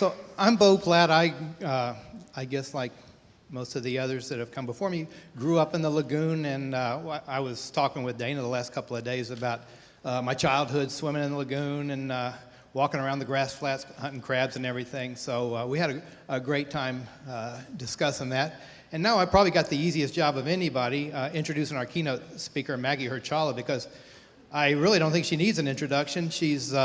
So I'm Bo Platt. I guess like most of the others that have come before me, grew up in the lagoon, and I was talking with Dana the last couple of days about my childhood swimming in the lagoon and walking around the grass flats, hunting crabs and everything. So we had a great time discussing that. And now I probably got the easiest job of anybody introducing our keynote speaker, Maggie Hurchalla, because I really don't think she needs an introduction. She's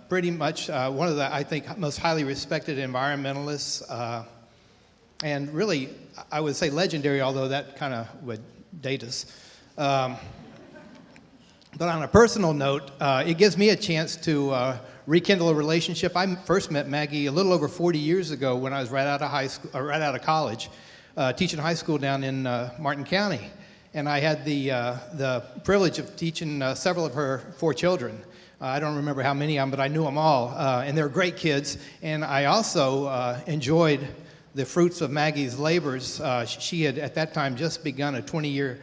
pretty much one of the, I think, most highly respected environmentalists, and really, I would say legendary, although that kind of would date us. But on a personal note, it gives me a chance to rekindle a relationship. I first met Maggie a little over 40 years ago when I was right out of college, teaching high school down in Martin County. And I had the privilege of teaching several of her 4 children. I don't remember how many of them, but I knew them all. And they were great kids. And I also enjoyed the fruits of Maggie's labors. She had, at that time, just begun a 20-year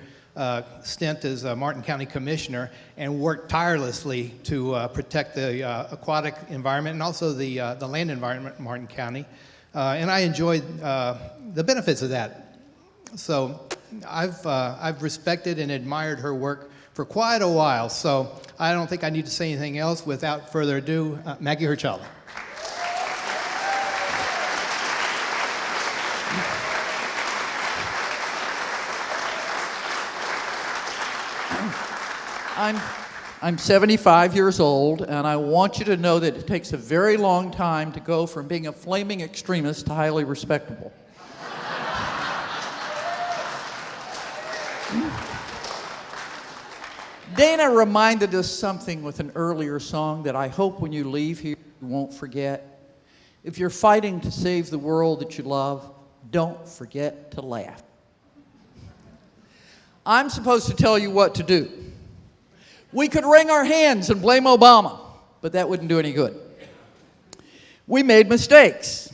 stint as a Martin County Commissioner and worked tirelessly to protect the aquatic environment and also the land environment in Martin County. And I enjoyed the benefits of that. So I've respected and admired her work for quite a while, so I don't think I need to say anything else. Without further ado, Maggie Hurchalla. I'm 75 years old, and I want you to know that it takes a very long time to go from being a flaming extremist to highly respectable. Dana reminded us something with an earlier song that I hope when you leave here you won't forget. If you're fighting to save the world that you love, don't forget to laugh. I'm supposed to tell you what to do. We could wring our hands and blame Obama, but that wouldn't do any good. We made mistakes.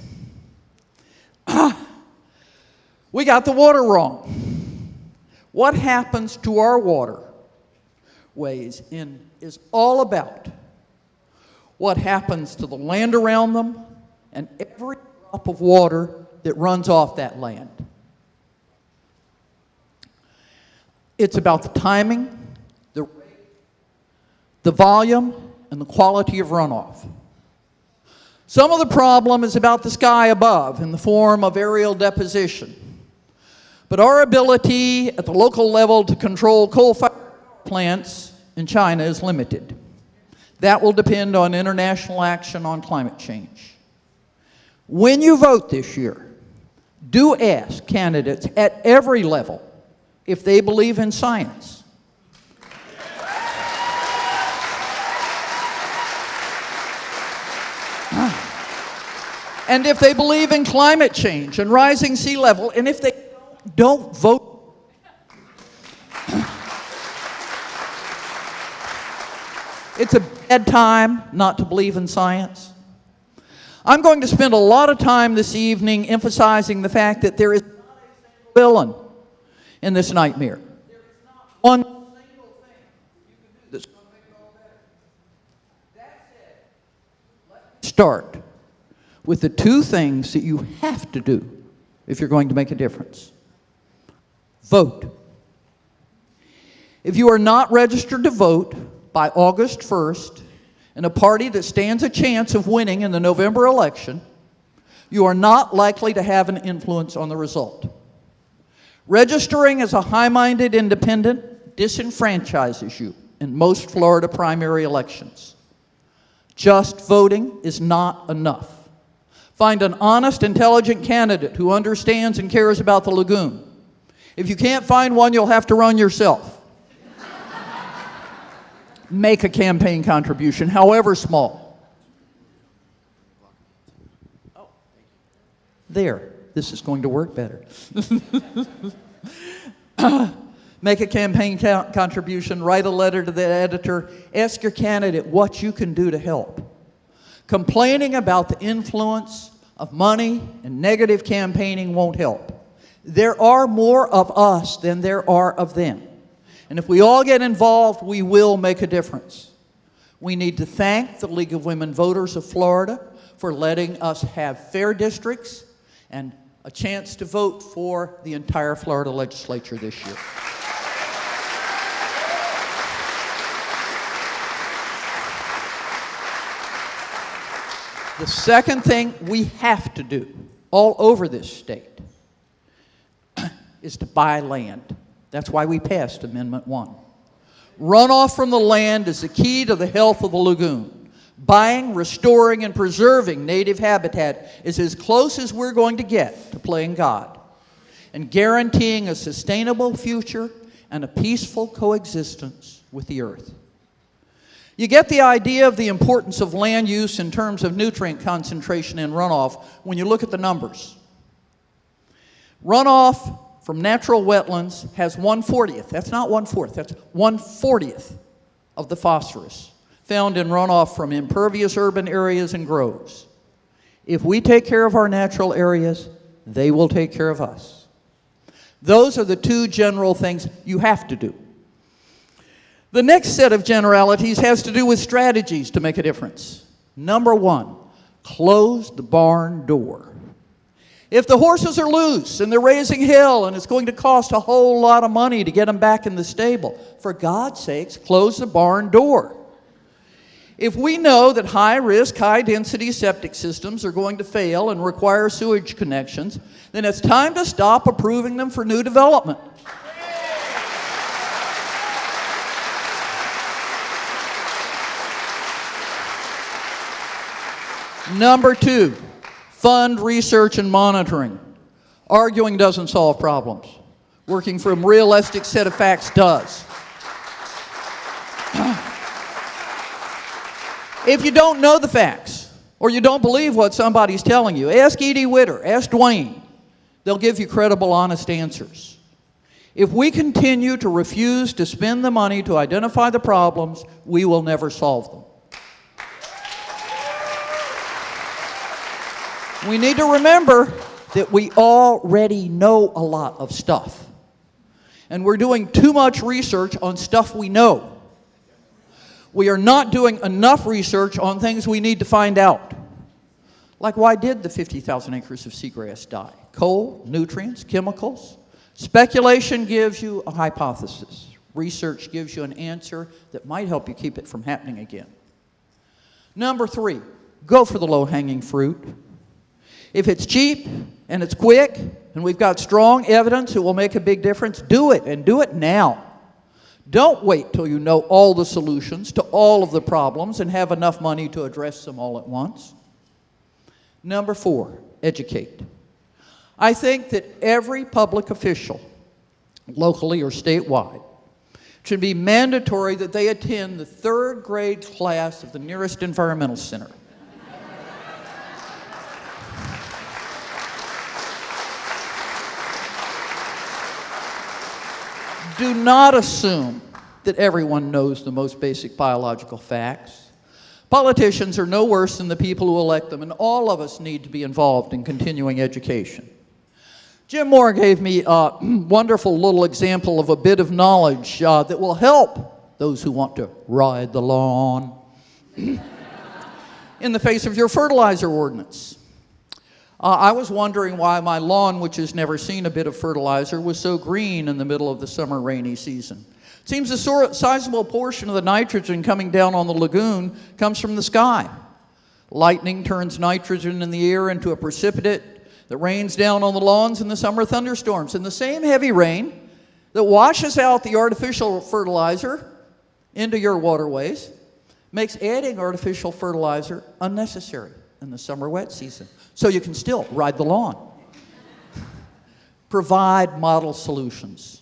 We got the water wrong. What happens to our waterways is all about what happens to the land around them and every drop of water that runs off that land. It's about the timing, the volume, and the quality of runoff. Some of the problem is about the sky above in the form of aerial deposition. But our ability at the local level to control coal-fired plants in China is limited. That will depend on international action on climate change. When you vote this year, do ask candidates at every level if they believe in science. And if they believe in climate change and rising sea level, and if they don't vote. It's a bad time not to believe in science. I'm going to spend a lot of time this evening emphasizing the fact that there is not a single villain in this nightmare. There is not one single thing you can do that's going to make it all better. That said, let's start with the 2 things that you have to do if you're going to make a difference. Vote. If you are not registered to vote by August 1st in a party that stands a chance of winning in the November election, you are not likely to have an influence on the result. Registering as a high-minded independent disenfranchises you in most Florida primary elections. Just voting is not enough. Find an honest, intelligent candidate who understands and cares about the lagoon. If you can't find one, you'll have to run yourself. Make a campaign contribution, however small. Oh, there. This is going to work better. Make a campaign contribution, write a letter to the editor, ask your candidate what you can do to help. Complaining about the influence of money and negative campaigning won't help. There are more of us than there are of them. And if we all get involved, we will make a difference. We need to thank the League of Women Voters of Florida for letting us have fair districts and a chance to vote for the entire Florida legislature this year. The second thing we have to do all over this state is to buy land. That's why we passed Amendment 1. Runoff from the land is the key to the health of the lagoon. Buying, restoring, and preserving native habitat is as close as we're going to get to playing God and guaranteeing a sustainable future and a peaceful coexistence with the earth. You get the idea of the importance of land use in terms of nutrient concentration and runoff when you look at the numbers. Runoff from natural wetlands has 1/40th, that's not 1/4, that's 1/40th of the phosphorus found in runoff from impervious urban areas and groves. If we take care of our natural areas, they will take care of us. Those are the two general things you have to do. The next set of generalities has to do with strategies to make a difference. Number 1, close the barn door. If the horses are loose and they're raising hell and it's going to cost a whole lot of money to get them back in the stable, for God's sakes, close the barn door. If we know that high-risk, high-density septic systems are going to fail and require sewage connections, then it's time to stop approving them for new development. Number 2, fund research and monitoring. Arguing doesn't solve problems. Working from a realistic set of facts does. If you don't know the facts, or you don't believe what somebody's telling you, ask Edie Witter, ask Dwayne. They'll give you credible, honest answers. If we continue to refuse to spend the money to identify the problems, we will never solve them. We need to remember that we already know a lot of stuff. And we're doing too much research on stuff we know. We are not doing enough research on things we need to find out. Like, why did the 50,000 acres of seagrass die? Coal, nutrients, chemicals? Speculation gives you a hypothesis. Research gives you an answer that might help you keep it from happening again. Number 3, go for the low-hanging fruit. If it's cheap and it's quick and we've got strong evidence it will make a big difference, do it, and do it now. Don't wait till you know all the solutions to all of the problems and have enough money to address them all at once. Number 4, educate. I think that every public official, locally or statewide, should be mandatory that they attend the 3rd grade class of the nearest environmental center. Do not assume that everyone knows the most basic biological facts. Politicians are no worse than the people who elect them, and all of us need to be involved in continuing education. Jim Moore gave me a wonderful little example of a bit of knowledge that will help those who want to ride the lawn in the face of your fertilizer ordinance. I was wondering why my lawn, which has never seen a bit of fertilizer, was so green in the middle of the summer rainy season. It seems a sizable portion of the nitrogen coming down on the lagoon comes from the sky. Lightning turns nitrogen in the air into a precipitate that rains down on the lawns in the summer thunderstorms. And the same heavy rain that washes out the artificial fertilizer into your waterways makes adding artificial fertilizer unnecessary in the summer wet season. So you can still ride the lawn. Provide model solutions.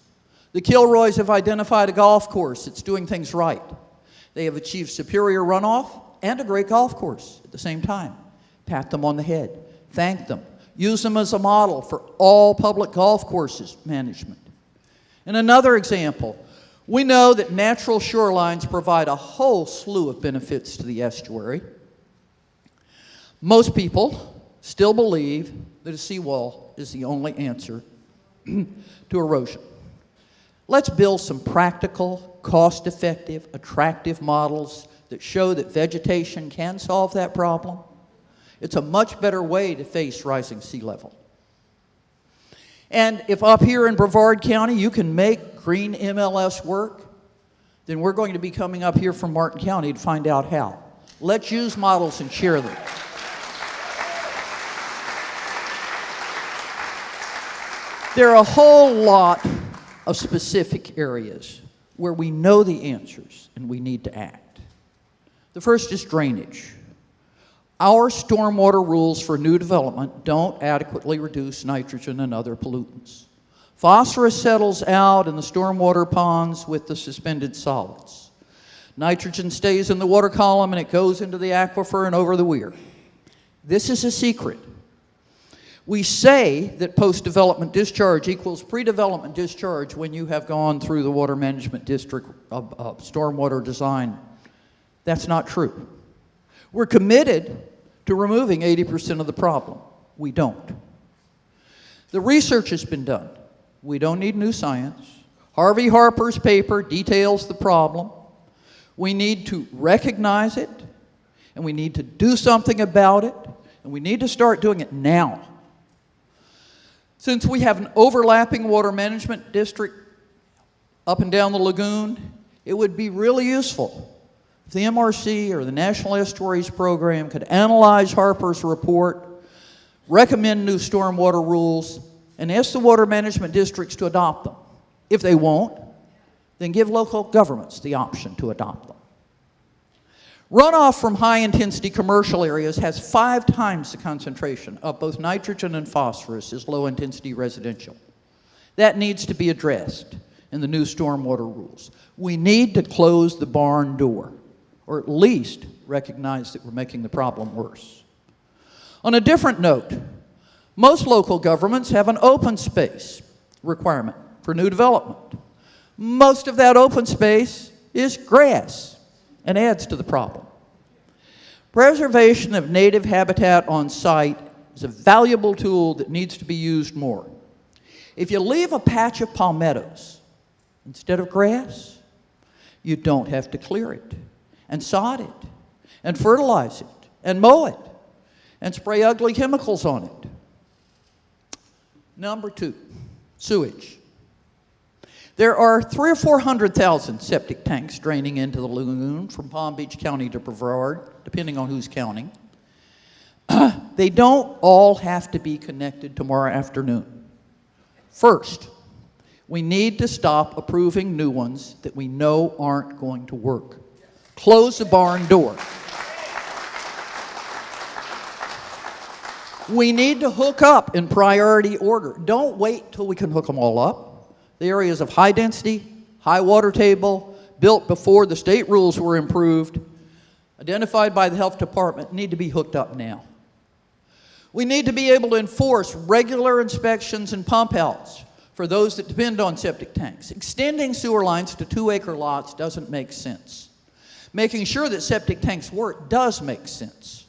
The Kilroys have identified a golf course that's doing things right. They have achieved superior runoff and a great golf course at the same time. Pat them on the head. Thank them. Use them as a model for all public golf courses management. And another example, we know that natural shorelines provide a whole slew of benefits to the estuary. Most people still believe that a seawall is the only answer to erosion. Let's build some practical, cost-effective, attractive models that show that vegetation can solve that problem. It's a much better way to face rising sea level. And if up here in Brevard County you can make green MLS work, then we're going to be coming up here from Martin County to find out how. Let's use models and share them. There are a whole lot of specific areas where we know the answers and we need to act. The first is drainage. Our stormwater rules for new development don't adequately reduce nitrogen and other pollutants. Phosphorus settles out in the stormwater ponds with the suspended solids. Nitrogen stays in the water column and it goes into the aquifer and over the weir. This is a secret. We say that post-development discharge equals pre-development discharge when you have gone through the water management district stormwater design. That's not true. We're committed to removing 80% of the problem. We don't. The research has been done. We don't need new science. Harvey Harper's paper details the problem. We need to recognize it, and we need to do something about it, and we need to start doing it now. Since we have an overlapping water management district up and down the lagoon, it would be really useful if the MRC or the National Estuaries Program could analyze Harper's report, recommend new stormwater rules, and ask the water management districts to adopt them. If they won't, then give local governments the option to adopt them. Runoff from high-intensity commercial areas has 5 times the concentration of both nitrogen and phosphorus as low-intensity residential. That needs to be addressed in the new stormwater rules. We need to close the barn door, or at least recognize that we're making the problem worse. On a different note, most local governments have an open space requirement for new development. Most of that open space is grass and adds to the problem. Preservation of native habitat on site is a valuable tool that needs to be used more. If you leave a patch of palmettos instead of grass, you don't have to clear it and sod it and fertilize it and mow it and spray ugly chemicals on it. Number 2, sewage. There are 300,000 or 400,000 septic tanks draining into the lagoon from Palm Beach County to Brevard, depending on who's counting. They don't all have to be connected tomorrow afternoon. First, we need to stop approving new ones that we know aren't going to work. Close the barn door. We need to hook up in priority order. Don't wait till we can hook them all up. The areas of high density, high water table, built before the state rules were improved, identified by the health department, need to be hooked up now. We need to be able to enforce regular inspections and pump outs for those that depend on septic tanks. Extending sewer lines to 2-acre lots doesn't make sense. Making sure that septic tanks work does make sense.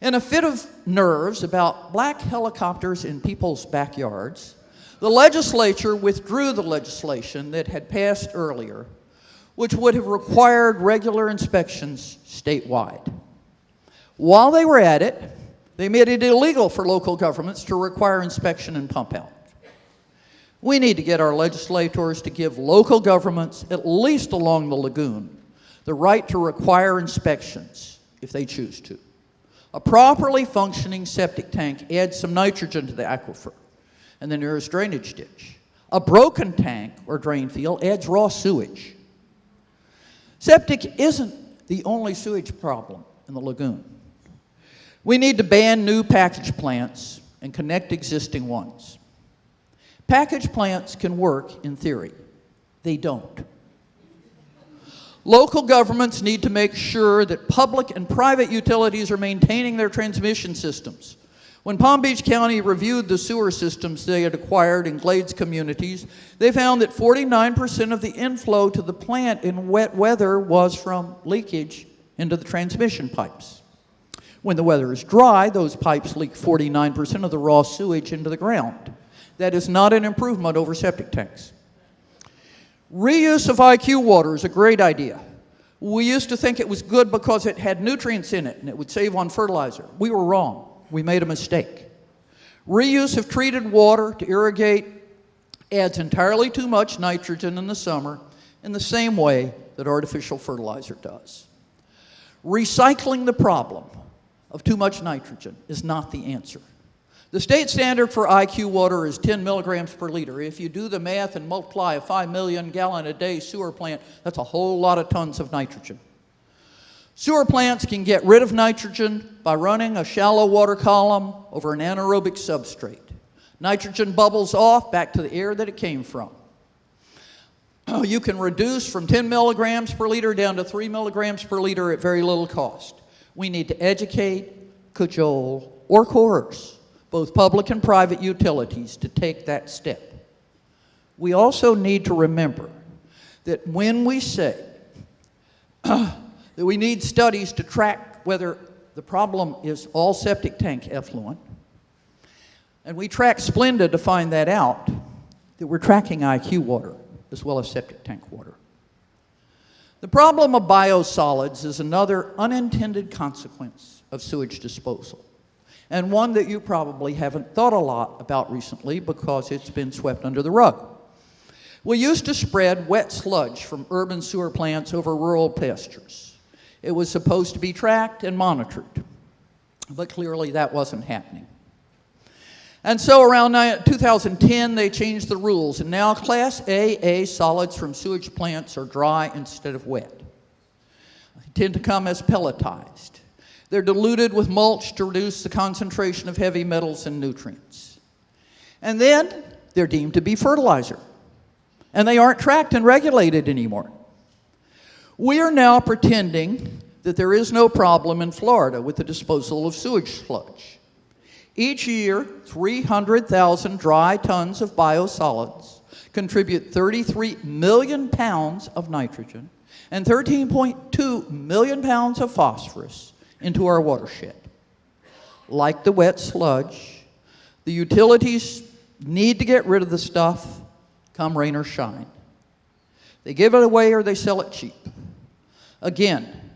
In a fit of nerves about black helicopters in people's backyards, the legislature withdrew the legislation that had passed earlier, which would have required regular inspections statewide. While they were at it, they made it illegal for local governments to require inspection and pump out. We need to get our legislators to give local governments, at least along the lagoon, the right to require inspections if they choose to. A properly functioning septic tank adds some nitrogen to the aquifer and the nearest drainage ditch. A broken tank or drain field adds raw sewage. Septic isn't the only sewage problem in the lagoon. We need to ban new package plants and connect existing ones. Package plants can work in theory. They don't. Local governments need to make sure that public and private utilities are maintaining their transmission systems. When Palm Beach County reviewed the sewer systems they had acquired in Glades communities, they found that 49% of the inflow to the plant in wet weather was from leakage into the transmission pipes. When the weather is dry, those pipes leak 49% of the raw sewage into the ground. That is not an improvement over septic tanks. Reuse of IQ water is a great idea. We used to think it was good because it had nutrients in it and it would save on fertilizer. We were wrong. We made a mistake. Reuse of treated water to irrigate adds entirely too much nitrogen in the summer in the same way that artificial fertilizer does. Recycling the problem of too much nitrogen is not the answer. The state standard for IQ water is 10 milligrams per liter. If you do the math and multiply a 5 million gallon a day sewer plant, that's a whole lot of tons of nitrogen. Sewer plants can get rid of nitrogen by running a shallow water column over an anaerobic substrate. Nitrogen bubbles off back to the air that it came from. You can reduce from 10 milligrams per liter down to 3 milligrams per liter at very little cost. We need to educate, cajole, or coerce both public and private utilities to take that step. We also need to remember that when we say that we need studies to track whether the problem is all septic tank effluent, and we track Splenda to find that out, that we're tracking IQ water as well as septic tank water. The problem of biosolids is another unintended consequence of sewage disposal, and one that you probably haven't thought a lot about recently because it's been swept under the rug. We used to spread wet sludge from urban sewer plants over rural pastures. It was supposed to be tracked and monitored, but clearly that wasn't happening. And so around 2010, they changed the rules, and now Class AA solids from sewage plants are dry instead of wet. They tend to come as pelletized. They're diluted with mulch to reduce the concentration of heavy metals and nutrients. And then they're deemed to be fertilizer, and they aren't tracked and regulated anymore. We are now pretending that there is no problem in Florida with the disposal of sewage sludge. Each year, 300,000 dry tons of biosolids contribute 33 million pounds of nitrogen and 13.2 million pounds of phosphorus into our watershed. Like the wet sludge, the utilities need to get rid of the stuff, come rain or shine. They give it away or they sell it cheap. Again,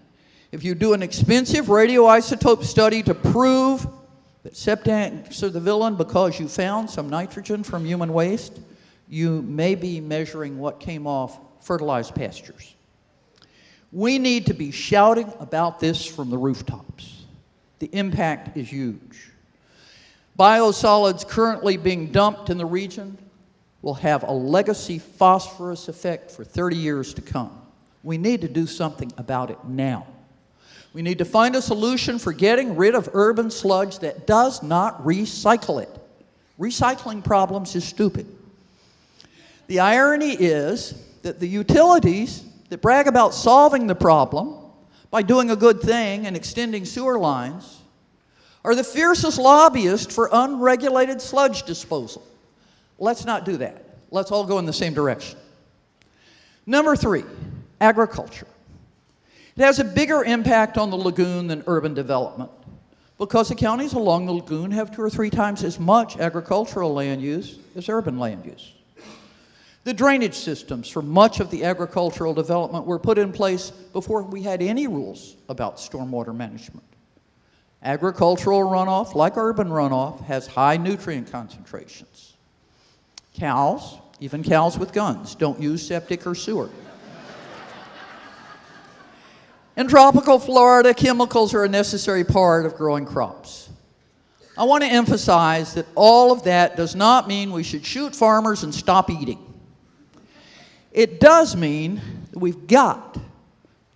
if you do an expensive radioisotope study to prove that septic tanks are the villain because you found some nitrogen from human waste, you may be measuring what came off fertilized pastures. We need to be shouting about this from the rooftops. The impact is huge. Biosolids currently being dumped in the region will have a legacy phosphorus effect for 30 years to come. We need to do something about it now. We need to find a solution for getting rid of urban sludge that does not recycle it. Recycling problems is stupid. The irony is that the utilities that brag about solving the problem by doing a good thing and extending sewer lines are the fiercest lobbyists for unregulated sludge disposal. Let's not do that. Let's all go in the same direction. Number 3, agriculture. It has a bigger impact on the lagoon than urban development because the counties along the lagoon have 2 or 3 times as much agricultural land use as urban land use. The drainage systems for much of the agricultural development were put in place before we had any rules about stormwater management. Agricultural runoff, like urban runoff, has high nutrient concentrations. Cows, even cows with guns, don't use septic or sewer. In tropical Florida, chemicals are a necessary part of growing crops. I want to emphasize that all of that does not mean we should shoot farmers and stop eating. It does mean that we've got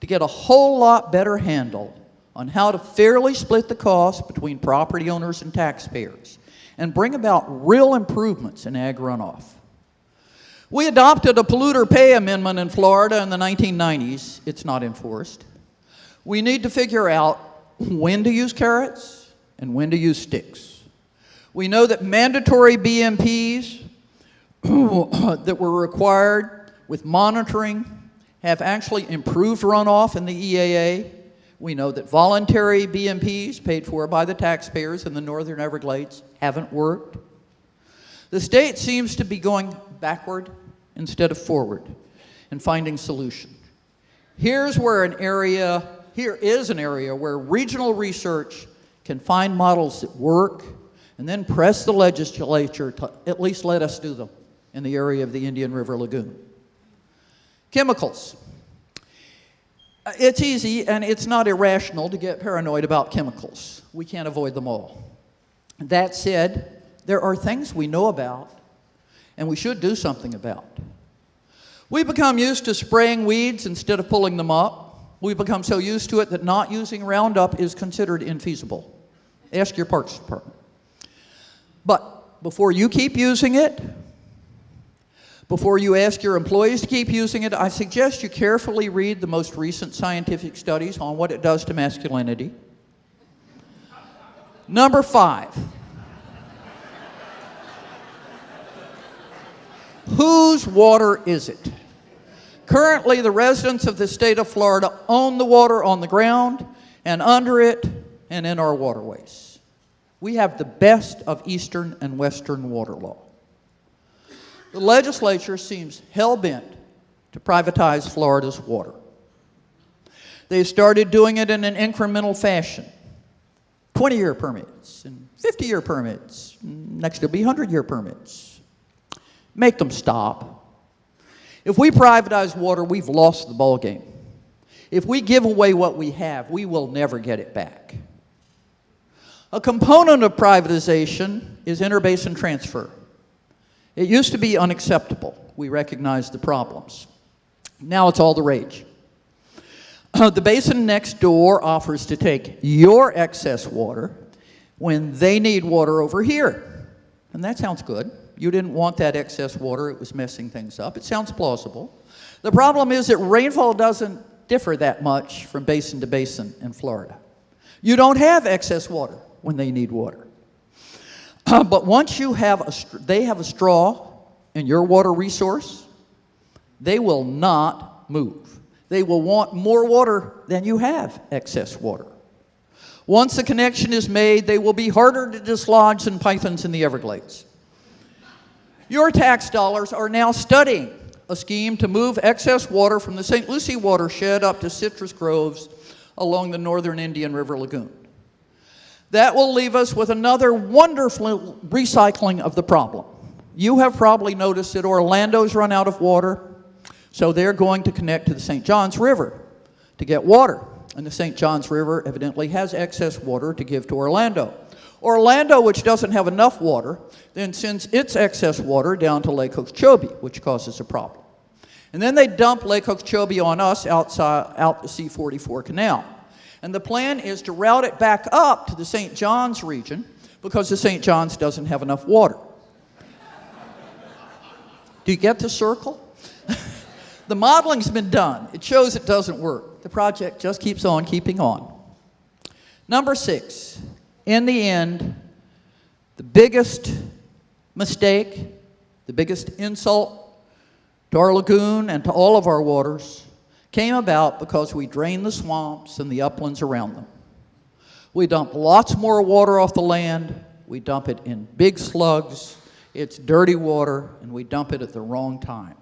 to get a whole lot better handle on how to fairly split the cost between property owners and taxpayers and bring about real improvements in ag runoff. We adopted a polluter pay amendment in Florida in the 1990s. It's not enforced. We need to figure out when to use carrots and when to use sticks. We know that mandatory BMPs that were required with monitoring have actually improved runoff in the EAA. We know that voluntary BMPs paid for by the taxpayers in the Northern Everglades haven't worked. The state seems to be going backward instead of forward in finding solutions. Here is an area where regional research can find models that work and then press the legislature to at least let us do them in the area of the Indian River Lagoon. Chemicals. It's easy and it's not irrational to get paranoid about chemicals. We can't avoid them all. That said, there are things we know about and we should do something about. We become used to spraying weeds instead of pulling them up. We become so used to it that not using Roundup is considered infeasible. Ask your Parks Department. But before you keep using it, before you ask your employees to keep using it, I suggest you carefully read the most recent scientific studies on what it does to masculinity. Number 5. Whose water is it? Currently, the residents of the state of Florida own the water on the ground and under it and in our waterways. We have the best of Eastern and Western water law. The legislature seems hell-bent to privatize Florida's water. They started doing it in an incremental fashion. 20-year permits and 50-year permits. Next it'll be 100-year permits. Make them stop. If we privatize water, we've lost the ballgame. If we give away what we have, we will never get it back. A component of privatization is interbasin transfer. It used to be unacceptable. We recognized the problems. Now it's all the rage. The basin next door offers to take your excess water when they need water over here. And that sounds good. You didn't want that excess water. It was messing things up. It sounds plausible. The problem is that rainfall doesn't differ that much from basin to basin in Florida. You don't have excess water when they need water. But once you they have a straw in your water resource, they will not move. They will want more water than you have excess water. Once the connection is made, they will be harder to dislodge than pythons in the Everglades. Your tax dollars are now studying a scheme to move excess water from the St. Lucie watershed up to citrus groves along the northern Indian River Lagoon. That will leave us with another wonderful recycling of the problem. You have probably noticed that Orlando's run out of water, so they're going to connect to the St. Johns River to get water. And the St. Johns River evidently has excess water to give to Orlando. Orlando, which doesn't have enough water, then sends its excess water down to Lake Okeechobee, which causes a problem. And then they dump Lake Okeechobee on us out the C-44 canal. And the plan is to route it back up to the St. Johns region because the St. Johns doesn't have enough water. Do you get the circle? The modeling's been done. It shows it doesn't work. The project just keeps on keeping on. Number 6, in the end, the biggest mistake, the biggest insult to our lagoon and to all of our waters came about because we drained the swamps and the uplands around them. We dump lots more water off the land. We dump it in big slugs. It's dirty water, and we dump it at the wrong time.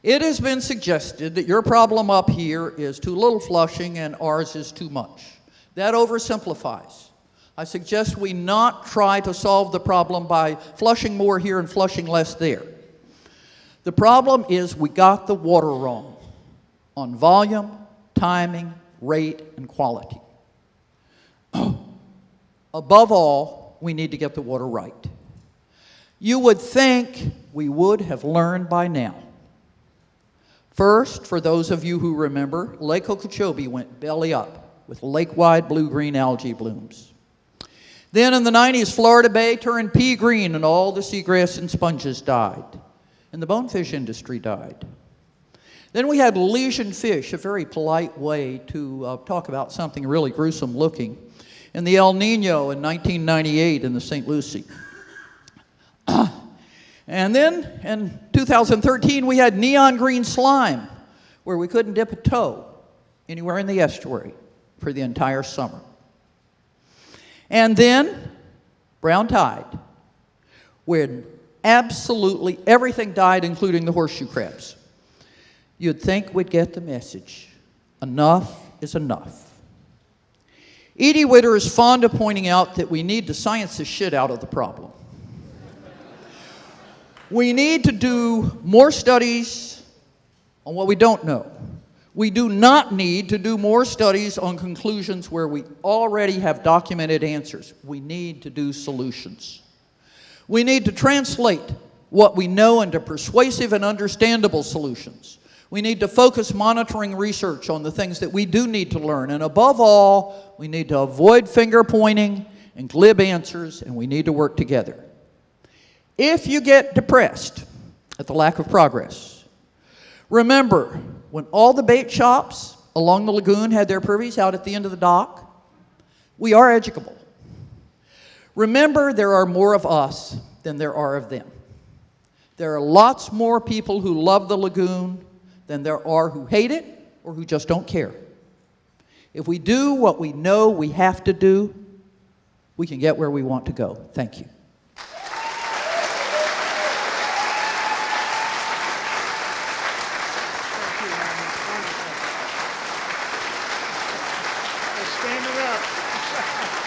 It has been suggested that your problem up here is too little flushing and ours is too much. That oversimplifies. I suggest we not try to solve the problem by flushing more here and flushing less there. The problem is we got the water wrong on volume, timing, rate, and quality. Above all, we need to get the water right. You would think we would have learned by now. First, for those of you who remember, Lake Okeechobee went belly up with lake-wide blue-green algae blooms. Then in the 90s, Florida Bay turned pea green and all the seagrass and sponges died. And the bonefish industry died. Then we had lesion fish, a very polite way to talk about something really gruesome looking, in the El Nino in 1998 in the St. Lucie. And then in 2013, we had neon green slime where we couldn't dip a toe anywhere in the estuary for the entire summer. And then brown tide, where absolutely everything died, including the horseshoe crabs. you'd think we'd get the message. Enough is enough. Edie Witter is fond of pointing out that we need to science the shit out of the problem. We need to do more studies on what we don't know. We do not need to do more studies on conclusions where we already have documented answers. We need to do solutions. We need to translate what we know into persuasive and understandable solutions. We need to focus monitoring research on the things that we do need to learn. And above all, we need to avoid finger pointing and glib answers, and we need to work together. If you get depressed at the lack of progress, remember, when all the bait shops along the lagoon had their privies out at the end of the dock, we are educable. Remember, there are more of us than there are of them. There are lots more people who love the lagoon than there are who hate it or who just don't care. If we do what we know we have to do, we can get where we want to go. Thank you. Stand her up.